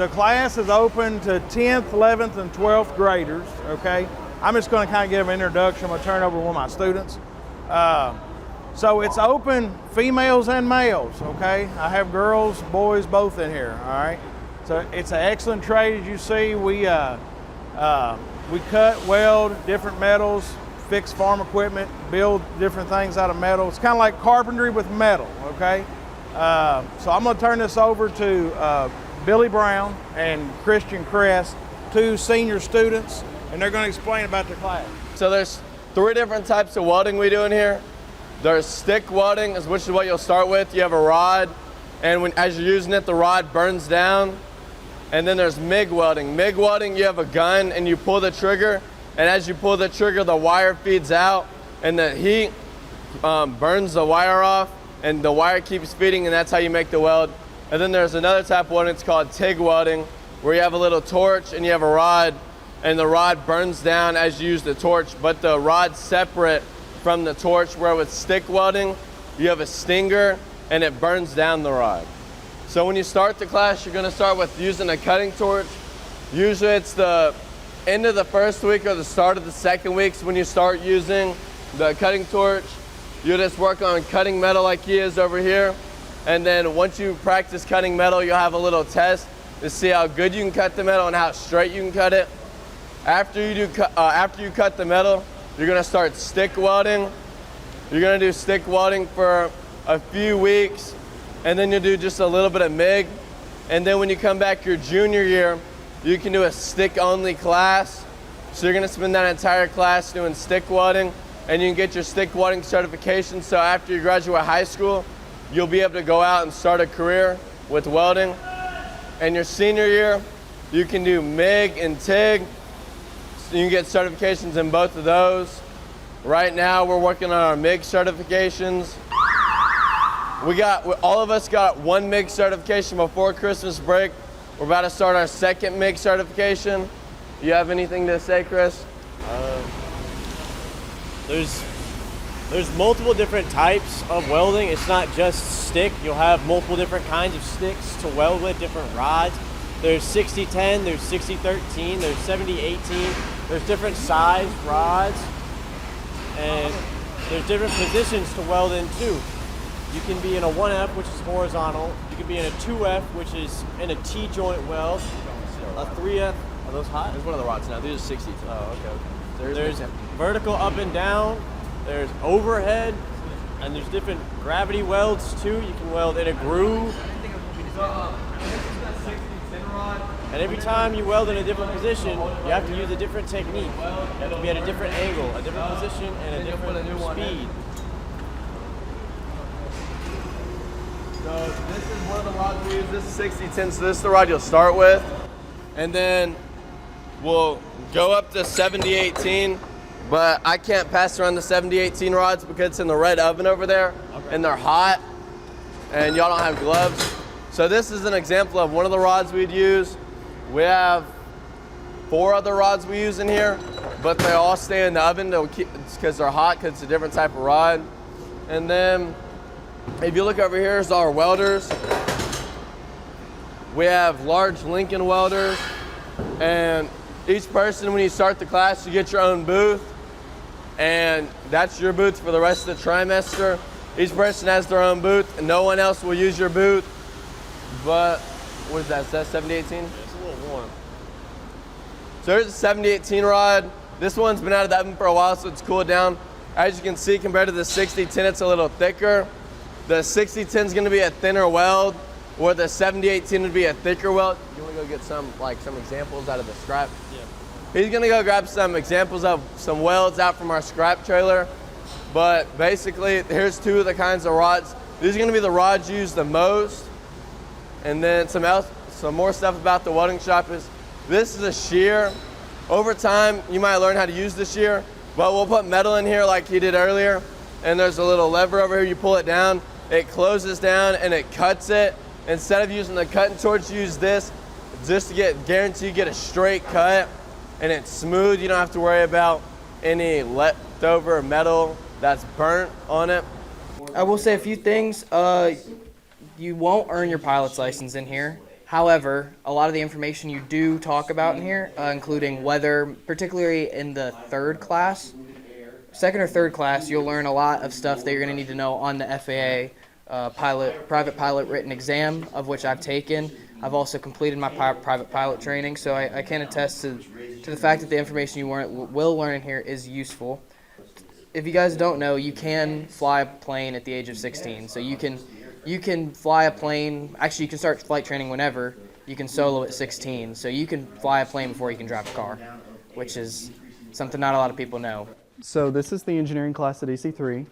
the class is open to 10th, 11th, and 12th graders, okay? I'm just gonna kind of give an introduction. I'm gonna turn it over to one of my students. So it's open females and males, okay? I have girls, boys, both in here, all right? So it's an excellent trade. As you see, we cut, weld different metals, fix farm equipment, build different things out of metal. It's kind of like carpentry with metal, okay? So I'm gonna turn this over to Billy Brown and Christian Crest, two senior students, and they're gonna explain about their class. So there's 3 different types of welding we do in here. There's stick welding, which is what you'll start with. You have a rod, and as you're using it, the rod burns down. And then there's MIG welding. MIG welding, you have a gun and you pull the trigger, and as you pull the trigger, the wire feeds out, and the heat burns the wire off, and the wire keeps feeding, and that's how you make the weld. And then there's another type of welding, it's called TIG welding, where you have a little torch and you have a rod, and the rod burns down as you use the torch, but the rod's separate from the torch, where with stick welding, you have a stinger and it burns down the rod. So when you start the class, you're gonna start with using a cutting torch. Usually it's the end of the first week or the start of the second week when you start using the cutting torch. You just work on cutting metal like he is over here. And then once you practice cutting metal, you'll have a little test to see how good you can cut the metal and how straight you can cut it. After you cut the metal, you're gonna start stick welding. You're gonna do stick welding for a few weeks, and then you'll do just a little bit of MIG. And then when you come back your junior year, you can do a stick-only class. So you're gonna spend that entire class doing stick welding, and you can get your stick welding certification. So after you graduate high school, you'll be able to go out and start a career with welding. And your senior year, you can do MIG and TIG. So you can get certifications in both of those. Right now, we're working on our MIG certifications. All of us got 1 MIG certification before Christmas break. We're about to start our 2nd MIG certification. You have anything to say, Chris? There's multiple different types of welding. It's not just stick. You'll have multiple different kinds of sticks to weld with, different rods. There's 60-10, there's 60-13, there's 70-18. There's different size rods, and there's different positions to weld in too. You can be in a 1F, which is horizontal. You can be in a 2F, which is in a T-joint weld. A 3F, are those hot? There's one of the rods now. These are 60. Oh, okay. There's vertical up and down. There's overhead, and there's different gravity welds too. You can weld in a groove. And every time you weld in a different position, you have to use a different technique. You have to be at a different angle, a different position, and a different speed. So this is one of the rods we use. This is 60-10, so this is the rod you'll start with. And then we'll go up to 70-18, but I can't pass around the 70-18 rods because it's in the red oven over there, and they're hot, and y'all don't have gloves. So this is an example of one of the rods we'd use. We have 4 other rods we use in here, but they all stay in the oven because they're hot, because it's a different type of rod. And then if you look over here, is our welders. We have large Lincoln welders, and each person, when you start the class, you get your own booth, and that's your booth for the rest of the trimester. Each person has their own booth, and no one else will use your booth. But what is that? Is that 70-18? It's a little warm. So here's a 70-18 rod. This one's been out of the oven for a while, so it's cooled down. As you can see, compared to the 60-10, it's a little thicker. The 60-10 is going to be a thinner weld, or the 70-18 would be a thicker weld. You want to go get some examples out of the scrap? Yeah. He's going to go grab some examples of some welds out from our scrap trailer. But basically, here's 2 of the kinds of rods. These are going to be the rods used the most. And then some more stuff about the welding shop is, this is a shear. Over time, you might learn how to use the shear, but we'll put metal in here like he did earlier. And there's a little lever over here, you pull it down, it closes down and it cuts it. Instead of using the cutting torch, use this just to guarantee you get a straight cut, and it's smooth. You don't have to worry about any leftover metal that's burnt on it. I will say a few things. You won't earn your pilot's license in here. However, a lot of the information you do talk about in here, including weather, particularly in the second or third class, you'll learn a lot of stuff that you're going to need to know on the FAA private pilot written exam, of which I've taken. I've also completed my private pilot training, so I can attest to the fact that the information you will learn in here is useful. If you guys don't know, you can fly a plane at the age of 16, so you can fly a plane. Actually, you can start flight training whenever. You can solo at 16, so you can fly a plane before you can drive a car, which is something not a lot of people know. So this is the engineering class at EC3.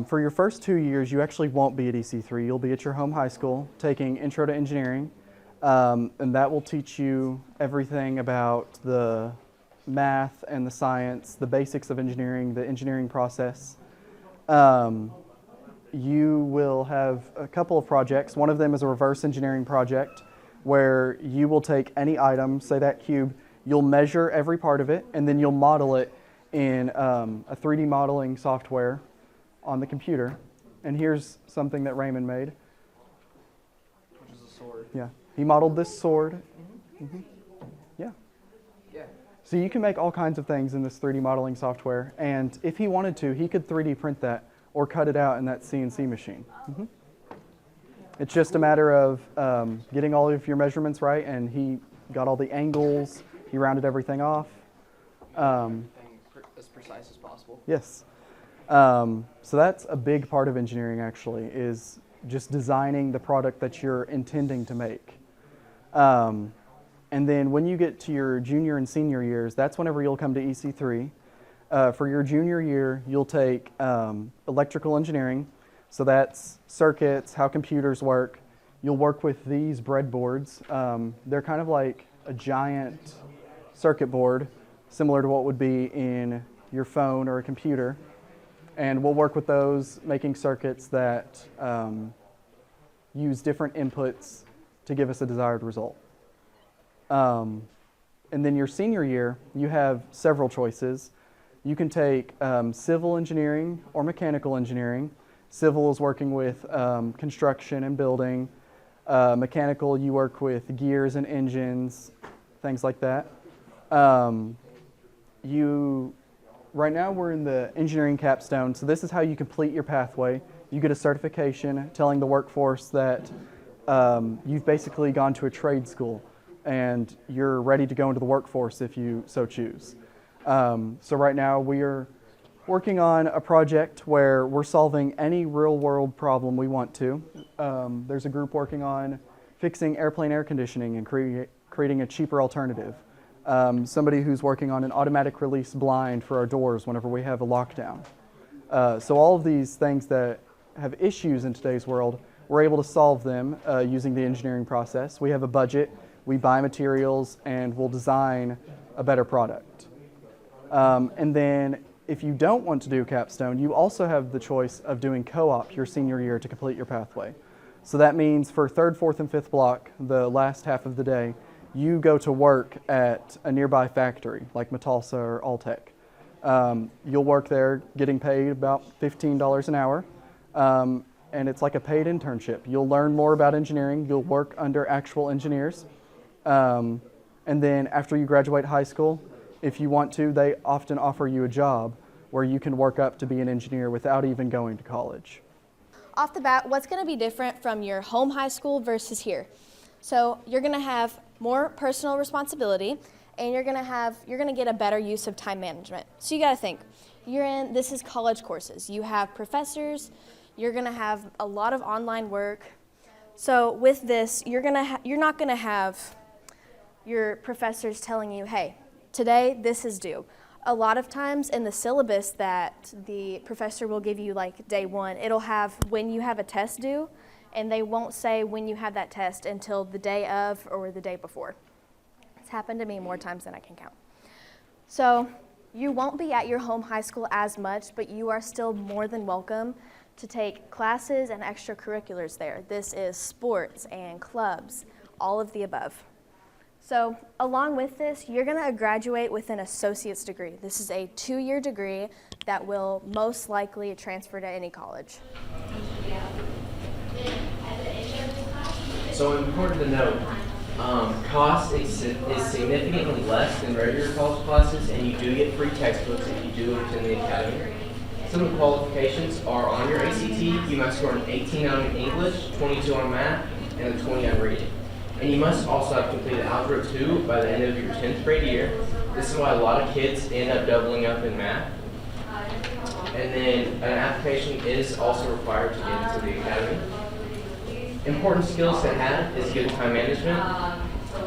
For your first 2 years, you actually won't be at EC3. You'll be at your home high school taking Intro to Engineering, and that will teach you everything about the math and the science, the basics of engineering, the engineering process. You will have a couple of projects. One of them is a reverse engineering project where you will take any item, say that cube, you'll measure every part of it, and then you'll model it in a 3D modeling software on the computer. And here's something that Raymond made. Which is a sword. Yeah, he modeled this sword. Mm-hmm. Yeah. Yeah. So you can make all kinds of things in this 3D modeling software, and if he wanted to, he could 3D print that or cut it out in that CNC machine. Mm-hmm. It's just a matter of getting all of your measurements right, and he got all the angles, he rounded everything off. As precise as possible. Yes. So that's a big part of engineering, actually, is just designing the product that you're intending to make. And then when you get to your junior and senior years, that's whenever you'll come to EC3. For your junior year, you'll take electrical engineering. So that's circuits, how computers work. You'll work with these breadboards. They're kind of like a giant circuit board, similar to what would be in your phone or a computer. And we'll work with those, making circuits that use different inputs to give us a desired result. And then your senior year, you have several choices. You can take civil engineering or mechanical engineering. Civil is working with construction and building. Mechanical, you work with gears and engines, things like that. Right now we're in the engineering capstone, so this is how you complete your pathway. You get a certification telling the workforce that you've basically gone to a trade school and you're ready to go into the workforce if you so choose. So right now we are working on a project where we're solving any real-world problem we want to. There's a group working on fixing airplane air conditioning and creating a cheaper alternative. Somebody who's working on an automatic release blind for our doors whenever we have a lockdown. So all of these things that have issues in today's world, we're able to solve them using the engineering process. We have a budget, we buy materials, and we'll design a better product. And then if you don't want to do capstone, you also have the choice of doing co-op your senior year to complete your pathway. So that means for third, fourth, and fifth block, the last half of the day, you go to work at a nearby factory like Metalsa or Alltech. You'll work there getting paid about $15 an hour, and it's like a paid internship. You'll learn more about engineering, you'll work under actual engineers, and then after you graduate high school, if you want to, they often offer you a job where you can work up to be an engineer without even going to college. Off the bat, what's going to be different from your home high school versus here? So you're going to have more personal responsibility, and you're going to get a better use of time management. So you got to think, this is college courses. You have professors, you're going to have a lot of online work. So with this, you're not going to have your professors telling you, hey, today this is due. A lot of times in the syllabus that the professor will give you like day one, it'll have when you have a test due, and they won't say when you have that test until the day of or the day before. It's happened to me more times than I can count. So you won't be at your home high school as much, but you are still more than welcome to take classes and extracurriculars there. This is sports and clubs, all of the above. So along with this, you're going to graduate with an associate's degree. This is a 2-year degree that will most likely transfer to any college. So important to note, cost is significantly less than regular college classes, and you do get free textbooks if you do attend the academy. Some of the qualifications are on your ACT, you must score an 18 on English, 22 on math, and a 20 on reading. And you must also have completed Algebra 2 by the end of your 10th grade year. This is why a lot of kids end up doubling up in math. And then an application is also required to get into the academy. Important skills to have is good time management.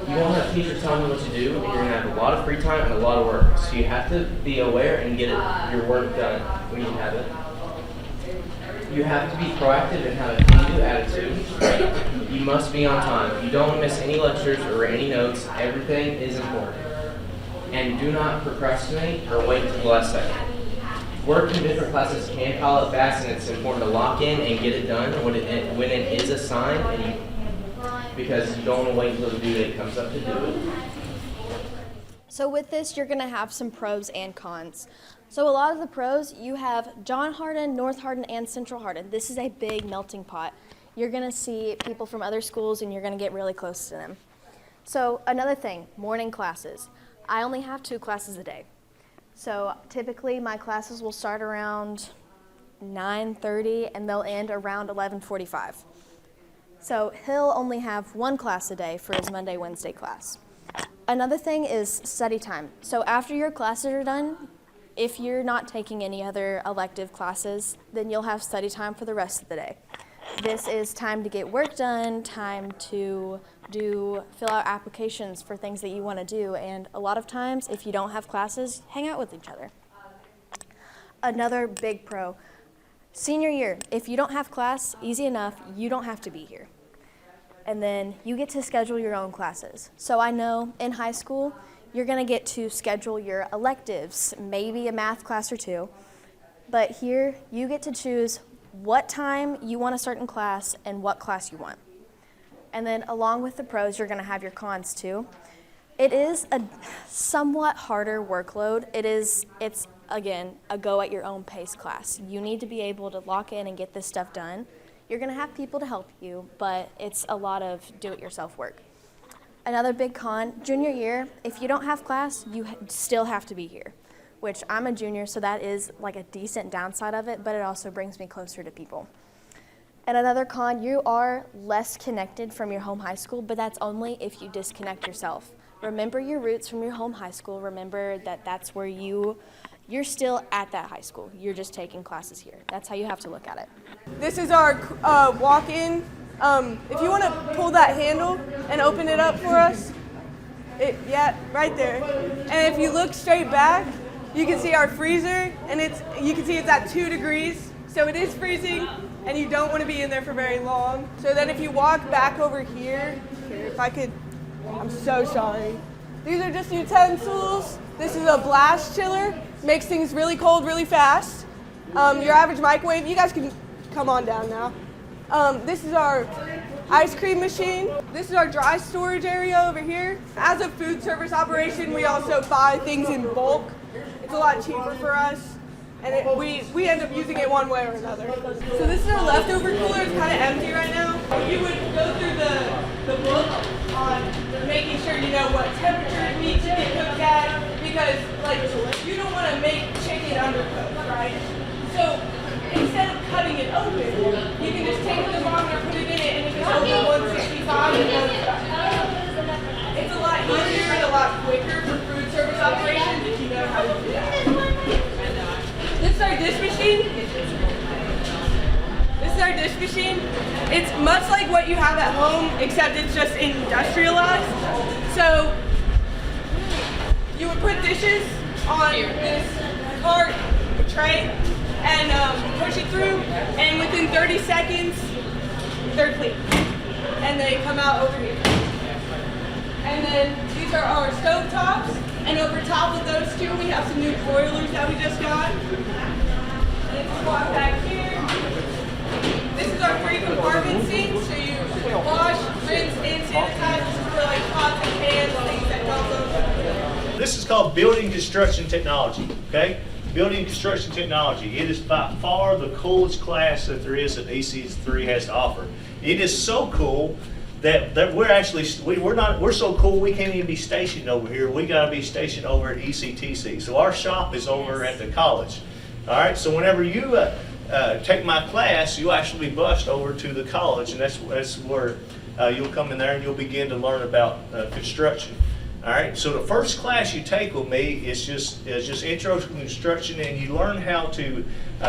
You won't have teachers telling you what to do, and you're going to have a lot of free time and a lot of work. So you have to be aware and get your work done when you have it. You have to be proactive and have a can-do attitude. You must be on time. You don't want to miss any lectures or any notes. Everything is important. And do not procrastinate or wait until the last second. Work in different classes can pile up fast, and it's important to lock in and get it done when it is assigned, because you don't want to wait until the due date comes up to do it. So with this, you're going to have some pros and cons. So a lot of the pros, you have John Hardin, North Hardin, and Central Hardin. This is a big melting pot. You're going to see people from other schools, and you're going to get really close to them. So another thing, morning classes. I only have 2 classes a day. So typically my classes will start around 9:30 and they'll end around 11:45. So he'll only have 1 class a day for his Monday, Wednesday class. Another thing is study time. So after your classes are done, if you're not taking any other elective classes, then you'll have study time for the rest of the day. This is time to get work done, time to fill out applications for things that you want to do, and a lot of times, if you don't have classes, hang out with each other. Another big pro, senior year, if you don't have class, easy enough, you don't have to be here. And then you get to schedule your own classes. So I know in high school, you're going to get to schedule your electives, maybe a math class or 2, but here you get to choose what time you want a certain class and what class you want. And then along with the pros, you're going to have your cons too. It is a somewhat harder workload. It's again, a go at your own pace class. You need to be able to lock in and get this stuff done. You're going to have people to help you, but it's a lot of do-it-yourself work. Another big con, junior year, if you don't have class, you still have to be here, which I'm a junior, so that is like a decent downside of it, but it also brings me closer to people. And another con, you are less connected from your home high school, but that's only if you disconnect yourself. Remember your roots from your home high school. Remember that that's where you're still at that high school. You're just taking classes here. That's how you have to look at it. This is our walk-in. If you want to pull that handle and open it up for us, yeah, right there. And if you look straight back, you can see our freezer, and you can see it's at 2 degrees, so it is freezing, and you don't want to be in there for very long. So then if you walk back over here, if I could, I'm so sorry. These are just utensils. This is a blast chiller, makes things really cold really fast. Your average microwave, you guys can come on down now. This is our ice cream machine. This is our dry storage area over here. As a food service operation, we also buy things in bulk. It's a lot cheaper for us, and we end up using it one way or another. So this is our leftover cooler. It's kind of empty right now. You would go through the book on making sure you know what temperature it needs to be cooked at, because you don't want to make chicken undercooked, right? So instead of cutting it open, you can just take the thermometer, put it in it, and if it's over 165, it goes back. It's a lot easier and a lot quicker for food service operations if you know how to do that. This is our dish machine. This is our dish machine. It's much like what you have at home, except it's just industrialized. So you would put dishes on this cart or tray and push it through, and within 30 seconds, they're clean. And they come out over here. And then these are our stove tops, and over top of those two, we have some new broilers that we just got. And just walk back here. This is our 3 compartment sink, so you wash, rinse, and sanitize. This is for pots and pans, things that don't go. This is called building construction technology, okay? Building and construction technology. It is by far the coolest class that there is that EC3 has to offer. It is so cool that we're so cool we can't even be stationed over here. We got to be stationed over at EC3. So our shop is over at the college. All right. So whenever you take my class, you'll actually be bused over to the college, and that's where you'll come in there and you'll begin to learn about construction. All right. So the first class you take with me is just intro to construction, and you learn how to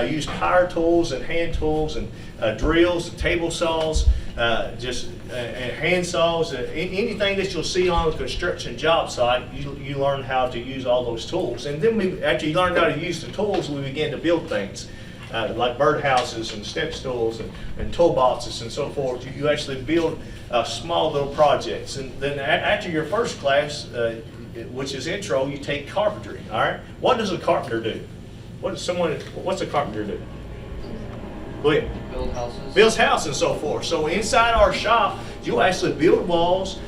use power tools and hand tools and drills, table saws, hand saws, anything that you'll see on a construction job site. You learn how to use all those tools, and then after you learn how to use the tools, we begin to build things. Like birdhouses and step stools and toolboxes and so forth. You actually build small little projects. And then after your first class, which is intro, you take carpentry. All right. What does a carpenter do? What's a carpenter do? Go ahead. Build houses. Builds houses and so forth. So inside our shop, you'll actually build walls.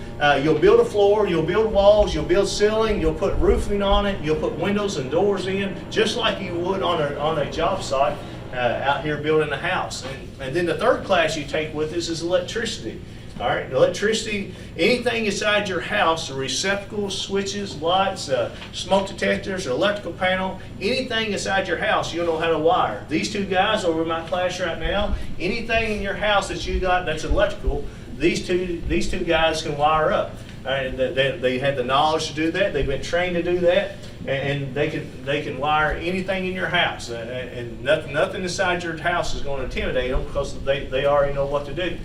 You'll build a floor, you'll build walls, you'll build ceiling, you'll put roofing on it, you'll put windows and doors in, just like you would on a job site out here building a house. And then the third class you take with us is electricity. All right, electricity, anything inside your house, the receptacles, switches, lights, smoke detectors, electrical panel, anything inside your house, you'll know how to wire. These two guys over in my class right now, anything in your house that you got that's electrical, these two guys can wire up. They had the knowledge to do that. They've been trained to do that, and they can wire anything in your house. And nothing inside your house is going to intimidate them because they already know what to do.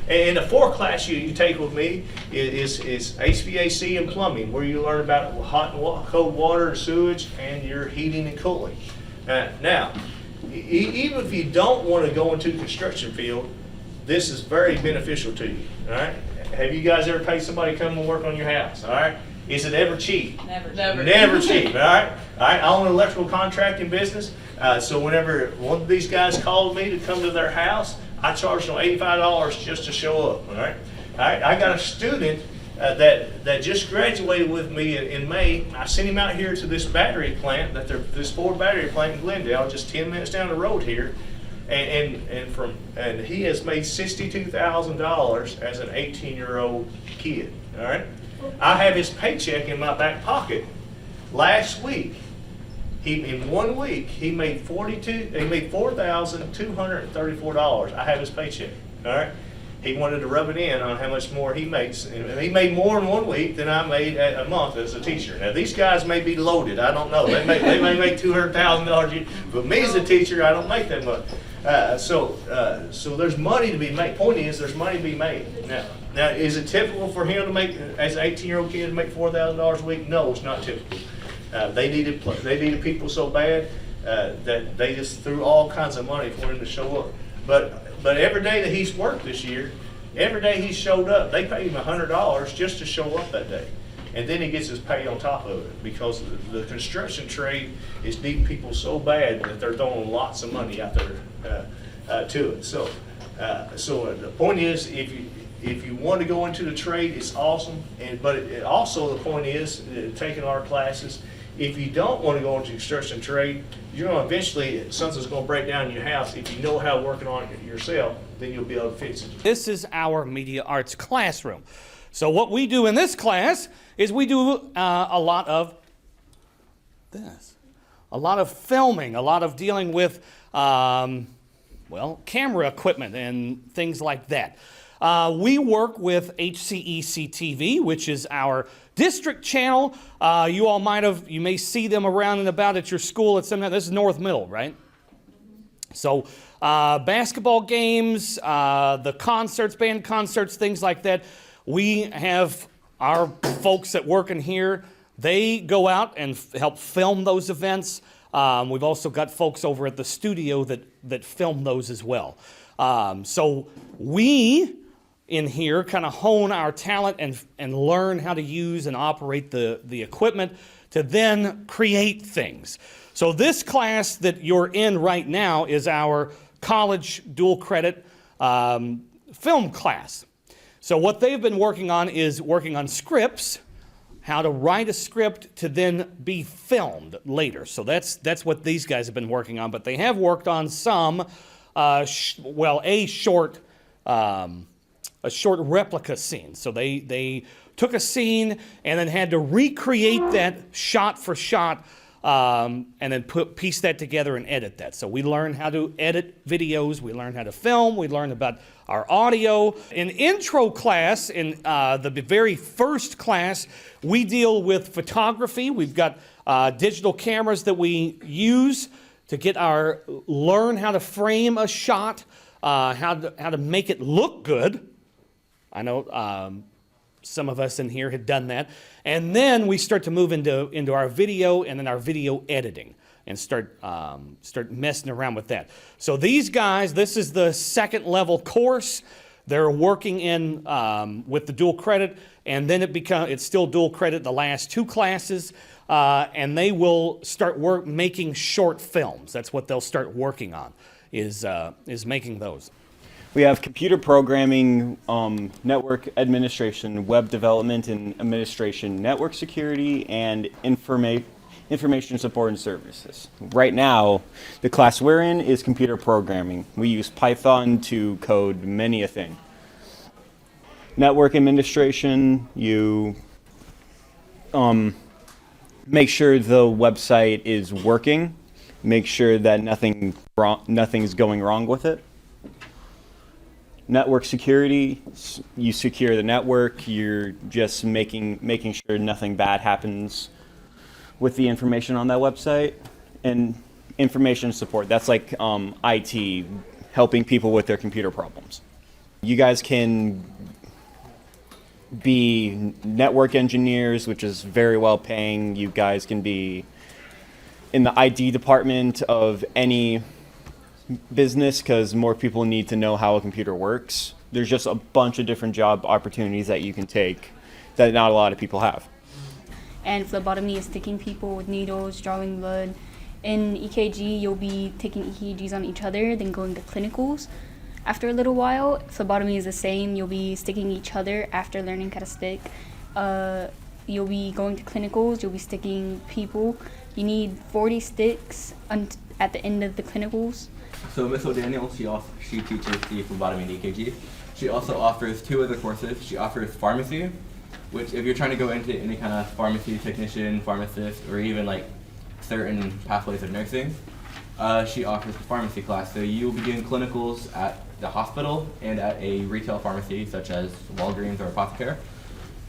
And the fourth class you take with me is HVAC and plumbing, where you learn about hot and cold water, sewage, and your heating and cooling. Now, even if you don't want to go into the construction field, this is very beneficial to you. All right. Have you guys ever paid somebody to come and work on your house? All right. Is it ever cheap? Never cheap. All right. All right. I own an electrical contracting business. So whenever one of these guys called me to come to their house, I charged them $85 just to show up. All right. All right. I got a student that just graduated with me in May. I sent him out here to this battery plant, this Ford battery plant in Glendale, just 10 minutes down the road here. And he has made $62,000 as an 18-year-old kid. All right, I have his paycheck in my back pocket. Last week, in 1 week, he made $4,234. I have his paycheck. All right, he wanted to rub it in on how much more he makes. And he made more in 1 week than I made a month as a teacher. Now these guys may be loaded. I don't know. They may make $200,000. But me as a teacher, I don't make that much. So there's money to be made. Point is, there's money to be made. Now, is it typical for him to make, as an 18-year-old kid, to make $4,000 a week? No, it's not typical. They needed people so bad that they just threw all kinds of money for him to show up. But every day that he's worked this year, every day he's showed up, they paid him $100 just to show up that day. And then he gets his pay on top of it, because the construction trade is needing people so bad that they're throwing lots of money out there to it. So the point is, if you want to go into the trade, it's awesome. But also the point is, taking our classes, if you don't want to go into the construction trade, you're going to eventually, something's going to break down in your house. If you know how to work on it yourself, then you'll be able to fix it. This is our media arts classroom. So what we do in this class is we do a lot of this. A lot of filming, a lot of dealing with, camera equipment and things like that. We work with HCEC-TV, which is our district channel. You may see them around and about at your school. This is North Middle, right? So basketball games, the concerts, band concerts, things like that. We have our folks that work in here. They go out and help film those events. We've also got folks over at the studio that film those as well. So we in here kind of hone our talent and learn how to use and operate the equipment to then create things. So this class that you're in right now is our college dual credit film class. So what they've been working on is working on scripts, how to write a script to then be filmed later. So that's what these guys have been working on. But they have worked on some, a short short replica scene. So they took a scene and then had to recreate that shot for shot, and then piece that together and edit that. So we learned how to edit videos, we learned how to film, we learned about our audio. In intro class, in the very first class, we deal with photography. We've got digital cameras that we use to learn how to frame a shot, how to make it look good. I know some of us in here had done that. And then we start to move into our video and then our video editing and start messing around with that. So these guys, this is the second level course. They're working in with the dual credit, and then it's still dual credit the last 2 classes, and they will start making short films. That's what they'll start working on, is making those. We have computer programming, network administration, web development and administration, network security, and information support and services. Right now, the class we're in is computer programming. We use Python to code many a thing. Network administration, you make sure the website is working, make sure that nothing's going wrong with it. Network security, you secure the network, you're just making sure nothing bad happens with the information on that website. And information support, that's like IT, helping people with their computer problems. You guys can be network engineers, which is very well paying. You guys can be in the ID department of any business because more people need to know how a computer works. There's just a bunch of different job opportunities that you can take that not a lot of people have. And phlebotomy is sticking people with needles, drawing blood. In EKG, you'll be taking EKGs on each other, then going to clinicals. After a little while, phlebotomy is the same. You'll be sticking each other after learning how to stick. You'll be going to clinicals, you'll be sticking people. You need 40 sticks at the end of the clinicals. So Miss O'Daniel, she teaches the phlebotomy and EKG. She also offers 2 other courses. She offers pharmacy, which if you're trying to go into any kind of pharmacy technician, pharmacist, or even like certain pathways of nursing, she offers the pharmacy class. So you'll be doing clinicals at the hospital and at a retail pharmacy such as Walgreens or Apothecary.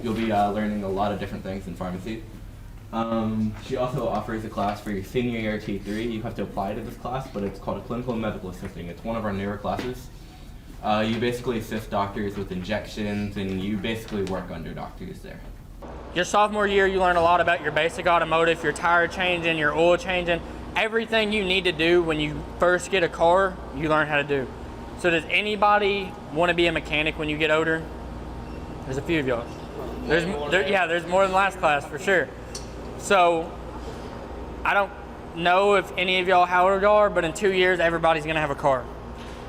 You'll be learning a lot of different things in pharmacy. She also offers a class for your senior year T3. You have to apply to this class, but it's called a clinical and medical assisting. It's one of our newer classes. You basically assist doctors with injections, and you basically work under doctors there. Your sophomore year, you learn a lot about your basic automotive, your tire changing, your oil changing, everything you need to do when you first get a car, you learn how to do. So does anybody want to be a mechanic when you get older? There's a few of y'all. There's more than last class for sure. So I don't know if any of y'all how old y'all are, but in 2 years, everybody's gonna have a car.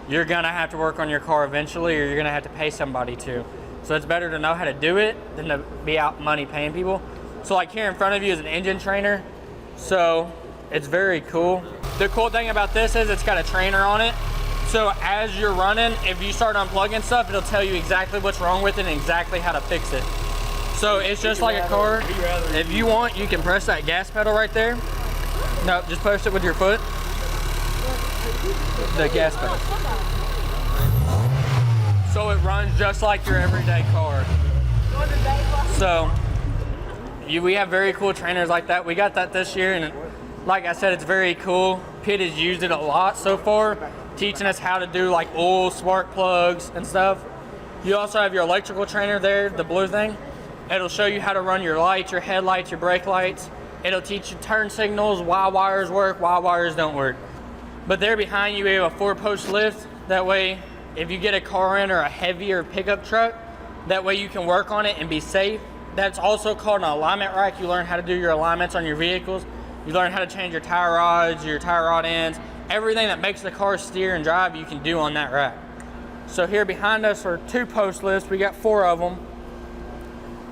You're gonna have to work on your car eventually, or you're gonna have to pay somebody to. So it's better to know how to do it than to be out money paying people. So like here in front of you is an engine trainer. So it's very cool. The cool thing about this is it's got a trainer on it. So as you're running, if you start unplugging stuff, it'll tell you exactly what's wrong with it and exactly how to fix it. So it's just like a car. If you want, you can press that gas pedal right there. No, just push it with your foot. The gas pedal. So it runs just like your everyday car. So we have very cool trainers like that. We got that this year, and like I said, it's very cool. Pitt has used it a lot so far, teaching us how to do like oil, spark plugs and stuff. You also have your electrical trainer there, the blue thing. It'll show you how to run your lights, your headlights, your brake lights. It'll teach you turn signals, why wires work, why wires don't work. But there behind you, we have a 4-post lift. That way, if you get a car in or a heavier pickup truck, that way you can work on it and be safe. That's also called an alignment rack. You learn how to do your alignments on your vehicles. You learn how to change your tie rods, your tie rod ends. Everything that makes the car steer and drive, you can do on that rack. So here behind us are 2-post lifts. We got 4 of them.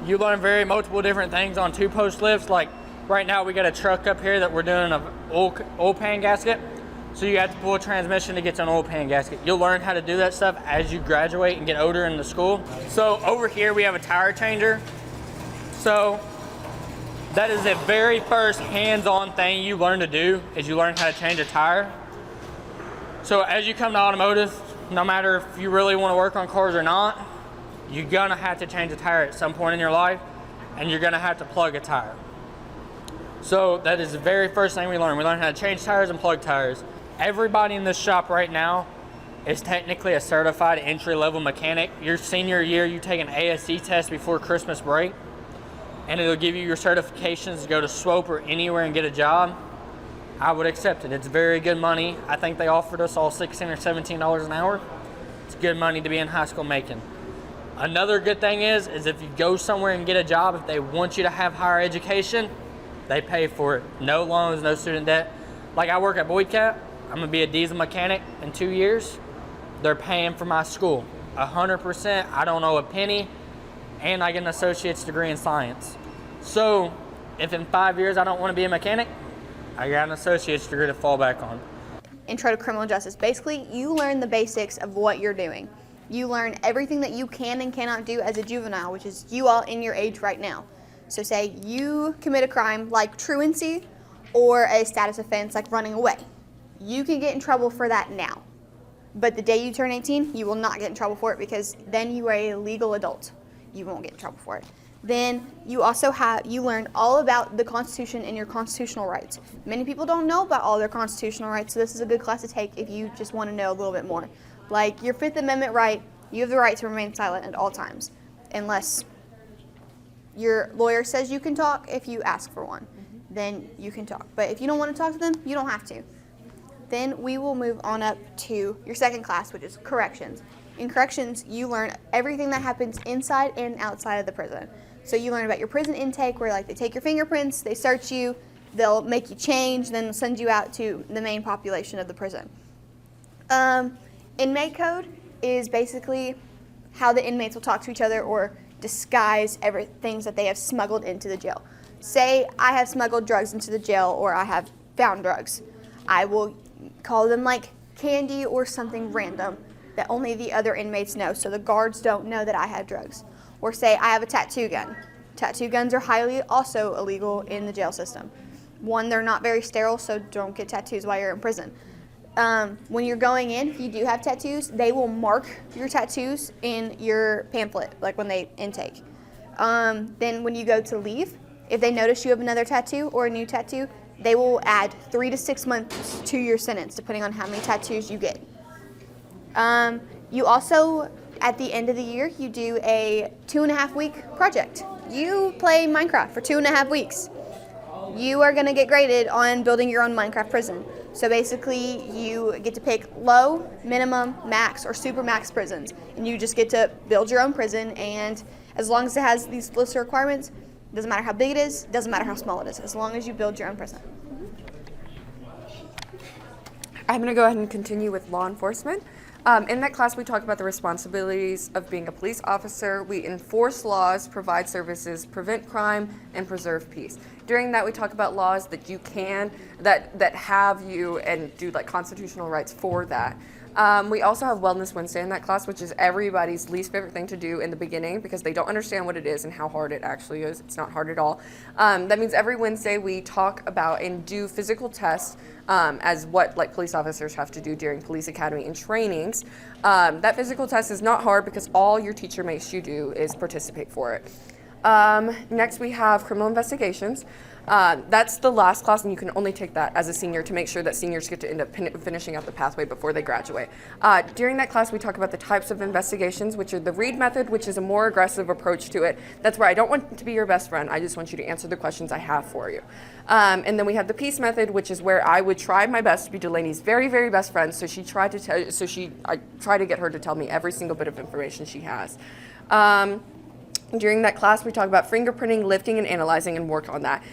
You learn multiple different things on 2-post lifts. Like right now we got a truck up here that we're doing an oil pan gasket. So you have to pull a transmission to get to an oil pan gasket. You'll learn how to do that stuff as you graduate and get older in the school. So over here we have a tire changer. So that is the very first hands-on thing you learn to do, is you learn how to change a tire. So as you come to automotive, no matter if you really want to work on cars or not, you're gonna have to change a tire at some point in your life, and you're gonna have to plug a tire. So that is the very first thing we learn. We learn how to change tires and plug tires. Everybody in this shop right now is technically a certified entry-level mechanic. Your senior year, you take an ASE test before Christmas break, and it'll give you your certifications to go to SWOPE or anywhere and get a job. I would accept it. It's very good money. I think they offered us all $16 or $17 an hour. It's good money to be in high school making. Another good thing is if you go somewhere and get a job, if they want you to have higher education, they pay for it. No loans, no student debt. Like I work at Boyd Cap. I'm gonna be a diesel mechanic in 2 years. They're paying for my school 100%. I don't owe a penny, and I get an associate's degree in science. So if in 5 years I don't want to be a mechanic, I got an associate's degree to fall back on. Intro to criminal justice. Basically, you learn the basics of what you're doing. You learn everything that you can and cannot do as a juvenile, which is you all in your age right now. So say you commit a crime like truancy or a status offense like running away. You can get in trouble for that now. But the day you turn 18, you will not get in trouble for it, because then you are a legal adult. You won't get in trouble for it. Then you also you learn all about the Constitution and your constitutional rights. Many people don't know about all their constitutional rights, so this is a good class to take if you just want to know a little bit more. Like your Fifth Amendment right, you have the right to remain silent at all times, unless your lawyer says you can talk. If you ask for one, then you can talk. But if you don't want to talk to them, you don't have to. Then we will move on up to your second class, which is corrections. In corrections, you learn everything that happens inside and outside of the prison. So you learn about your prison intake, where like they take your fingerprints, they search you, they'll make you change, then they'll send you out to the main population of the prison. Inmate code is basically how the inmates will talk to each other or disguise things that they have smuggled into the jail. Say I have smuggled drugs into the jail, or I have found drugs. I will call them like candy or something random that only the other inmates know, so the guards don't know that I have drugs. Or say I have a tattoo gun. Tattoo guns are highly also illegal in the jail system. One, they're not very sterile, so don't get tattoos while you're in prison. When you're going in, if you do have tattoos, they will mark your tattoos in your pamphlet, like when they intake. Then when you go to leave, if they notice you have another tattoo or a new tattoo, they will add 3 to 6 months to your sentence, depending on how many tattoos you get. You also, at the end of the year, you do a 2.5-week project. You play Minecraft for 2.5 weeks. You are going to get graded on building your own Minecraft prison. So basically, you get to pick low, minimum, max, or super max prisons. And you just get to build your own prison, and as long as it has these lists of requirements, doesn't matter how big it is, doesn't matter how small it is, as long as you build your own prison. I'm going to go ahead and continue with law enforcement. In that class, we talk about the responsibilities of being a police officer. We enforce laws, provide services, prevent crime, and preserve peace. During that, we talk about laws that you can, that have you, and do like constitutional rights for that. We also have Wellness Wednesday in that class, which is everybody's least favorite thing to do in the beginning because they don't understand what it is and how hard it actually is. It's not hard at all. That means every Wednesday we talk about and do physical tests as what like police officers have to do during police academy and trainings. That physical test is not hard because all your teacher makes you do is participate for it. Next we have criminal investigations. That's the last class, and you can only take that as a senior to make sure that seniors get to end up finishing out the pathway before they graduate. During that class, we talk about the types of investigations, which are the Reed method, which is a more aggressive approach to it. That's where I don't want to be your best friend. I just want you to answer the questions I have for you. And then we have the Peace method, which is where I would try my best to be Delaney's very, very best friend. So I try to get her to tell me every single bit of information she has. During that class, we talk about fingerprinting, lifting, and analyzing, and work on that.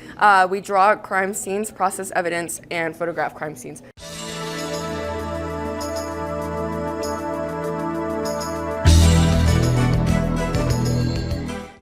We draw crime scenes, process evidence, and photograph crime scenes.